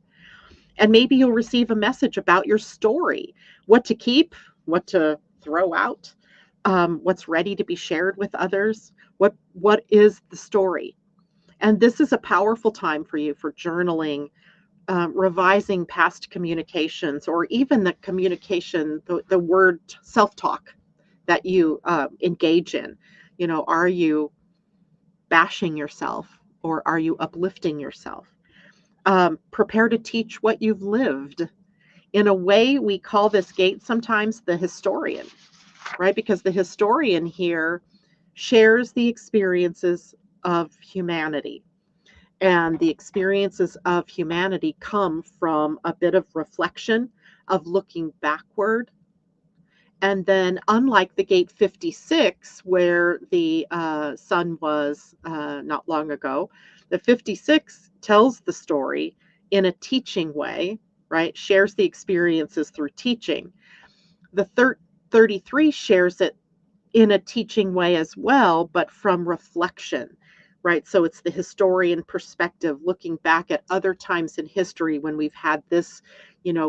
And maybe you'll receive a message about your story, what to keep, what to throw out, what's ready to be shared with others. What is the story? And this is a powerful time for you for journaling, revising past communications, or even the communication, the word self-talk that you engage in. Are you bashing yourself or are you uplifting yourself? Prepare to teach what you've lived. In a way, we call this gate sometimes the historian, right? Because the historian here shares the experiences of humanity. And the experiences of humanity come from a bit of reflection, of looking backward. And then, unlike the gate 56, where the sun was not long ago, the 56 tells the story in a teaching way, right? Shares the experiences through teaching. The 33 shares it in a teaching way as well, but from reflection, right? So it's the historian perspective, looking back at other times in history when we've had this,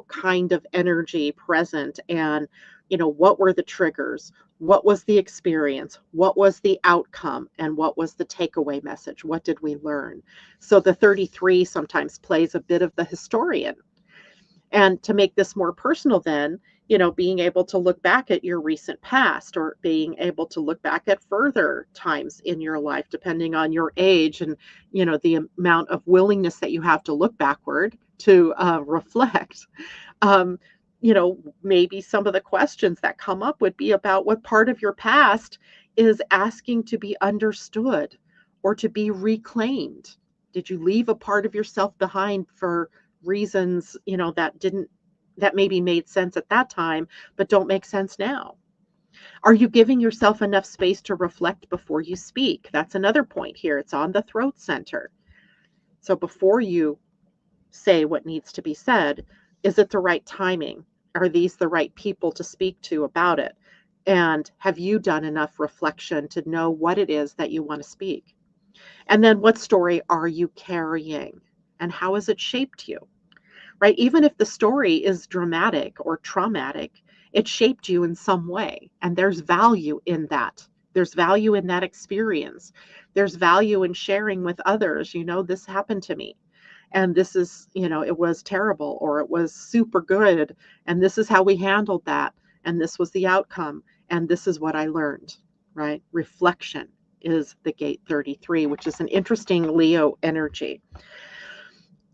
kind of energy present, and, what were the triggers? What was the experience? What was the outcome? And what was the takeaway message? What did we learn? So the 33 sometimes plays a bit of the historian. And to make this more personal, then, being able to look back at your recent past, or being able to look back at further times in your life, depending on your age and, the amount of willingness that you have to look backward to reflect. Um, Maybe some of the questions that come up would be about what part of your past is asking to be understood or to be reclaimed. Did you leave a part of yourself behind for reasons, that maybe made sense at that time, but don't make sense now? Are you giving yourself enough space to reflect before you speak? That's another point here. It's on the throat center. So before you say what needs to be said, is it the right timing? Are these the right people to speak to about it? And have you done enough reflection to know what it is that you want to speak? And then what story are you carrying? And how has it shaped you? Right? Even if the story is dramatic or traumatic, it shaped you in some way. And there's value in that. There's value in that experience. There's value in sharing with others, this happened to me. And this is, it was terrible, or it was super good. And this is how we handled that. And this was the outcome. And this is what I learned, right? Reflection is the gate 33, which is an interesting Leo energy.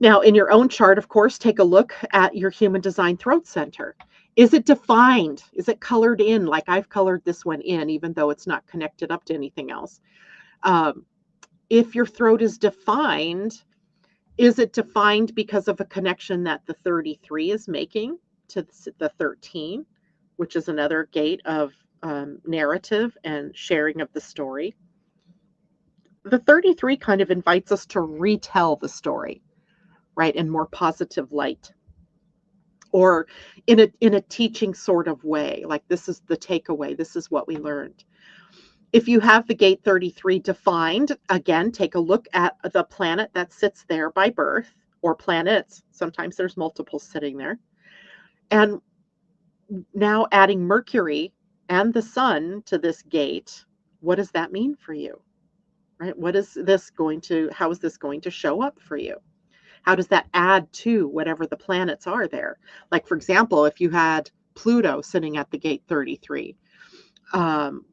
Now, in your own chart, of course, take a look at your human design throat center. Is it defined? Is it colored in like I've colored this one in, even though it's not connected up to anything else? If your throat is defined, is it defined because of a connection that the 33 is making to the 13, which is another gate of narrative and sharing of the story? The 33 kind of invites us to retell the story, right, in more positive light, or in a teaching sort of way, like this is the takeaway, this is what we learned. If you have the gate 33 defined, again, take a look at the planet that sits there by birth, or planets. Sometimes there's multiple sitting there. And now adding Mercury and the sun to this gate, what does that mean for you? Right? How is this going to show up for you? How does that add to whatever the planets are there? Like, for example, if you had Pluto sitting at the gate 33,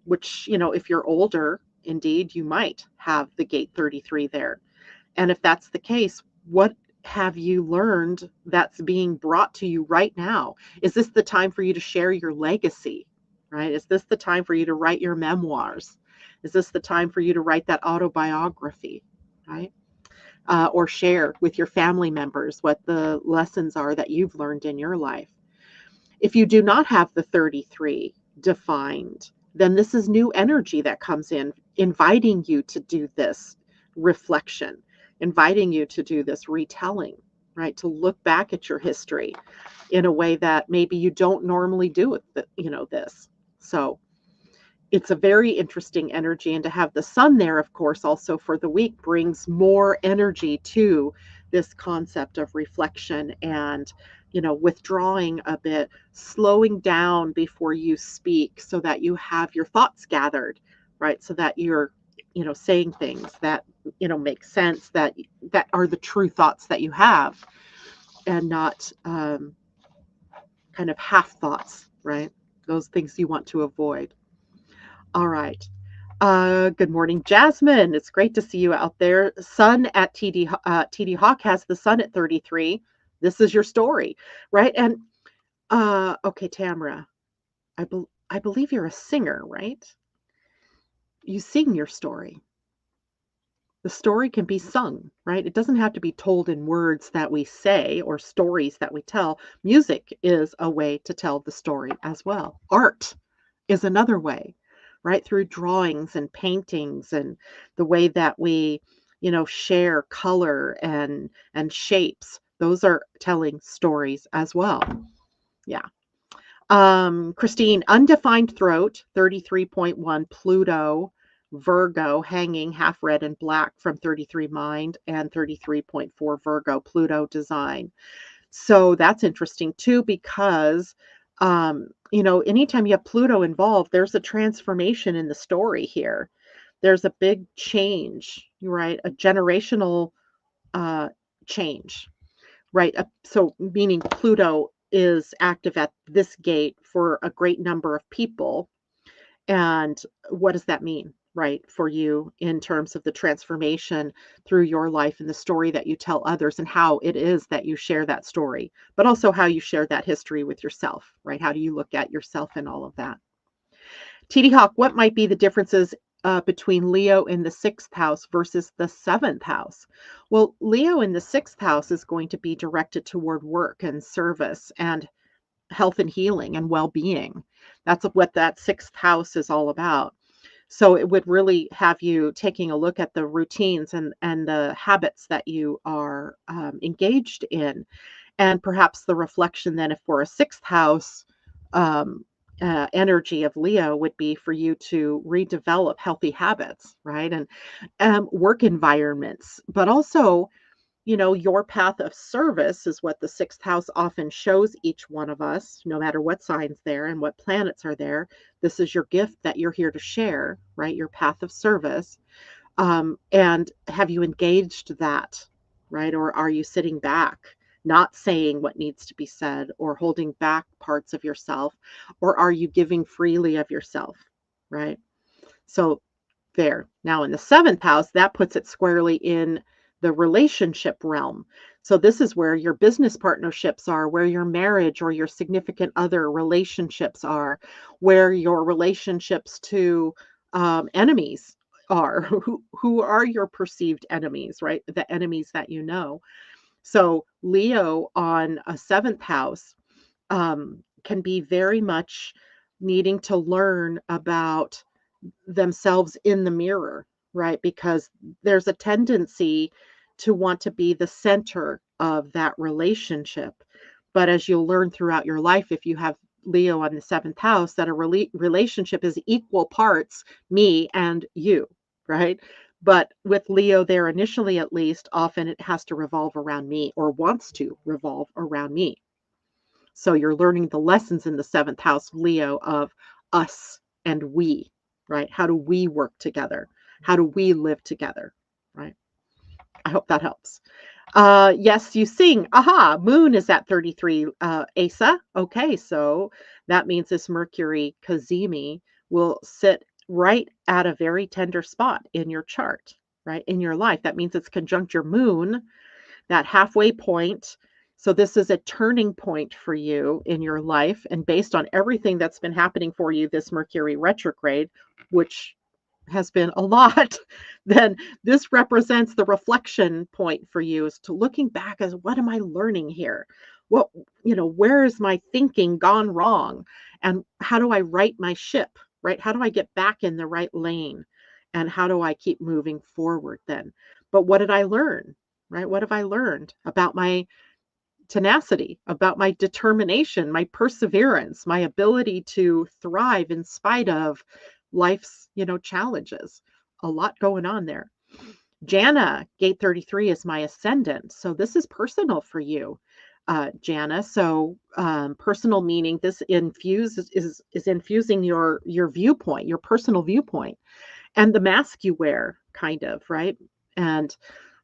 which, if you're older, indeed, you might have the gate 33 there. And if that's the case, what have you learned that's being brought to you right now? Is this the time for you to share your legacy, right? Is this the time for you to write your memoirs? Is this the time for you to write that autobiography, right? Or share with your family members what the lessons are that you've learned in your life. If you do not have the 33 defined, then this is new energy that comes in, inviting you to do this reflection, inviting you to do this retelling, right? To look back at your history in a way that maybe you don't normally do it, this. So it's a very interesting energy. And to have the sun there, of course, also for the week brings more energy to this concept of reflection and, withdrawing a bit, slowing down before you speak so that you have your thoughts gathered, right? So that you're, saying things that, make sense, that are the true thoughts that you have, and not kind of half thoughts, right? Those things you want to avoid. All right. Good morning, Jasmine. It's great to see you out there. Sun at TD Hawk has the sun at 33. This is your story, right? And okay, Tamara, I believe you're a singer, right? You sing your story. The story can be sung, right? It doesn't have to be told in words that we say or stories that we tell. Music is a way to tell the story as well. Art is another way, right? Through drawings and paintings and the way that we, share color and shapes. Those are telling stories as well. Yeah. Christine, undefined throat, 33.1, Pluto, Virgo, hanging half red and black from 33 mind, and 33.4 Virgo, Pluto design. So that's interesting too, because, anytime you have Pluto involved, there's a transformation in the story here. There's a big change, right? A generational uh, change, right? So meaning Pluto is active at this gate for a great number of people. And what does that mean, right, for you in terms of the transformation through your life and the story that you tell others and how it is that you share that story, but also how you share that history with yourself, right? How do you look at yourself and all of that? TD Hawk, what might be the differences between Leo in the sixth house versus the seventh house? Well, Leo in the sixth house is going to be directed toward work and service and health and healing and well-being. That's what that sixth house is all about. So it would really have you taking a look at the routines and the habits that you are engaged in, and perhaps the reflection then, if for a sixth house energy of Leo, would be for you to redevelop healthy habits, right? And work environments, but also, your path of service is what the sixth house often shows each one of us, no matter what signs there and what planets are there. This is your gift that you're here to share, right? Your path of service. And have you engaged that, right? Or are you sitting back, not saying what needs to be said, or holding back parts of yourself? Or are you giving freely of yourself, right? So there. Now in the seventh house, that puts it squarely in the relationship realm. So this is where your business partnerships are, where your marriage or your significant other relationships are, where your relationships to enemies are. Who are your perceived enemies, right? The enemies that you know. So Leo on a seventh house can be very much needing to learn about themselves in the mirror, right? Because there's a tendency to want to be the center of that relationship. But as you'll learn throughout your life, if you have Leo on the seventh house, that a relationship is equal parts me and you, right? But with Leo there initially, at least, often it has to revolve around me, or wants to revolve around me. So you're learning the lessons in the seventh house, Leo, of us and we, right? How do we work together? How do we live together, right? I hope that helps. Yes, you sing. Aha, moon is at 33, Asa. Okay, so that means this Mercury Cazimi will sit right at a very tender spot in your chart, right? In your life. That means it's conjunct your moon, that halfway point. So this is a turning point for you in your life. And based on everything that's been happening for you, this Mercury retrograde, which has been a lot, then this represents the reflection point for you as to looking back as what am I learning here? What, where is my thinking gone wrong? And how do I right my ship, right? How do I get back in the right lane? And how do I keep moving forward then? But what did I learn, right? What have I learned about my tenacity, about my determination, my perseverance, my ability to thrive in spite of life's, challenges. A lot going on there. Jana, gate 33 is my ascendant. So this is personal for you, Jana. So personal meaning this is infusing your viewpoint, your personal viewpoint, and the mask you wear, kind of, right? And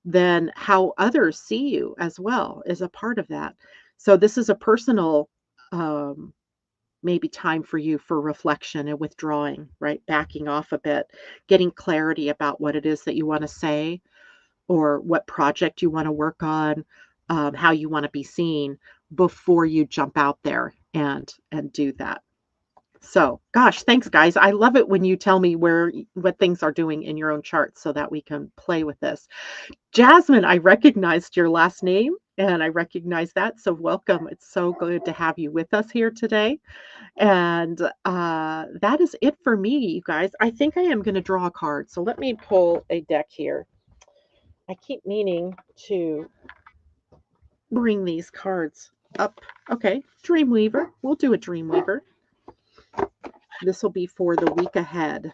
then how others see you as well is a part of that. So this is a personal um, maybe time for you for reflection and withdrawing, right? Backing off a bit, getting clarity about what it is that you want to say or what project you want to work on, how you want to be seen before you jump out there and do that. So, gosh, thanks, guys. I love it when you tell me what things are doing in your own charts so that we can play with this. Jasmine, I recognized your last name and I recognize that. So, welcome. It's so good to have you with us here today. And that is it for me, you guys. I think I am going to draw a card. So, let me pull a deck here. I keep meaning to bring these cards up. Okay, Dreamweaver. We'll do a Dreamweaver. This will be for the week ahead.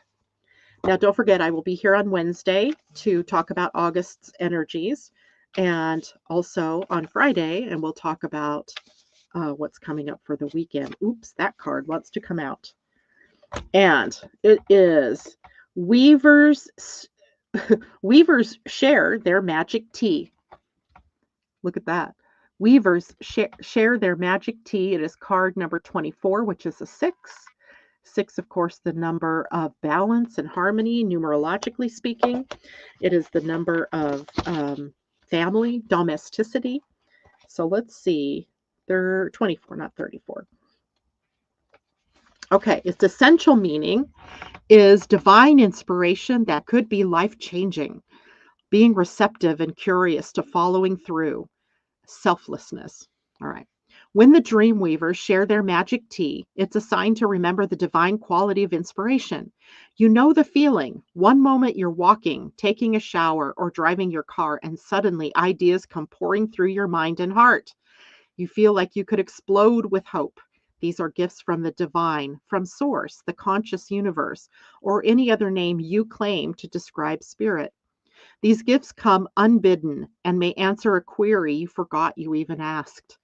Now, don't forget, I will be here on Wednesday to talk about August's energies and also on Friday, and we'll talk about what's coming up for the weekend. Oops, that card wants to come out. And it is Weavers. Weavers share their magic tea. Look at that. Weavers share their magic tea. It is card number 24, which is a 6. 6, of course, the number of balance and harmony, numerologically speaking. It is the number of family, domesticity. So let's see. They're 24, not 34. Okay, its essential meaning is divine inspiration that could be life-changing, being receptive and curious to following through, selflessness. All right. When the dream weavers share their magic tea, it's a sign to remember the divine quality of inspiration. You know the feeling. One moment you're walking, taking a shower, or driving your car, and suddenly ideas come pouring through your mind and heart. You feel like you could explode with hope. These are gifts from the divine, from source, the conscious universe, or any other name you claim to describe spirit. These gifts come unbidden and may answer a query you forgot you even asked.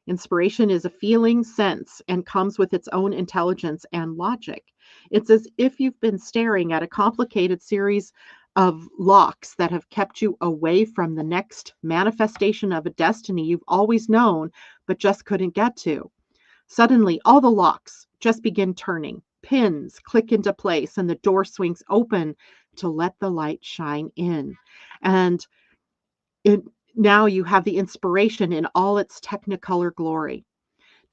Inspiration is a feeling sense and comes with its own intelligence and logic. It's as if you've been staring at a complicated series of locks that have kept you away from the next manifestation of a destiny you've always known but just couldn't get to. Suddenly, all the locks just begin turning. Pins click into place and the door swings open to let the light shine in. And it, now you have the inspiration in all its technicolor glory.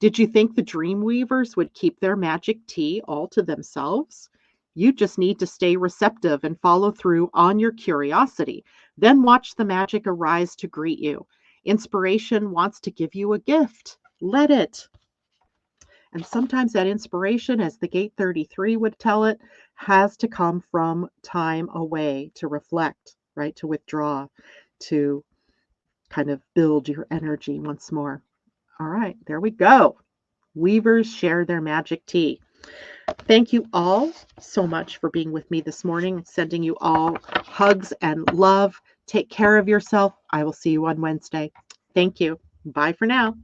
Did you think the dream weavers would keep their magic tea all to themselves? You just need to stay receptive and follow through on your curiosity. Then watch the magic arise to greet you. Inspiration wants to give you a gift. Let it. And sometimes that inspiration, as the gate 33 would tell it, has to come from time away to reflect, right? To withdraw, to kind of build your energy once more. All right, there we go. Weavers share their magic tea. Thank you all so much for being with me this morning. Sending you all hugs and love. Take care of yourself. I will see you on Wednesday. Thank you. Bye for now.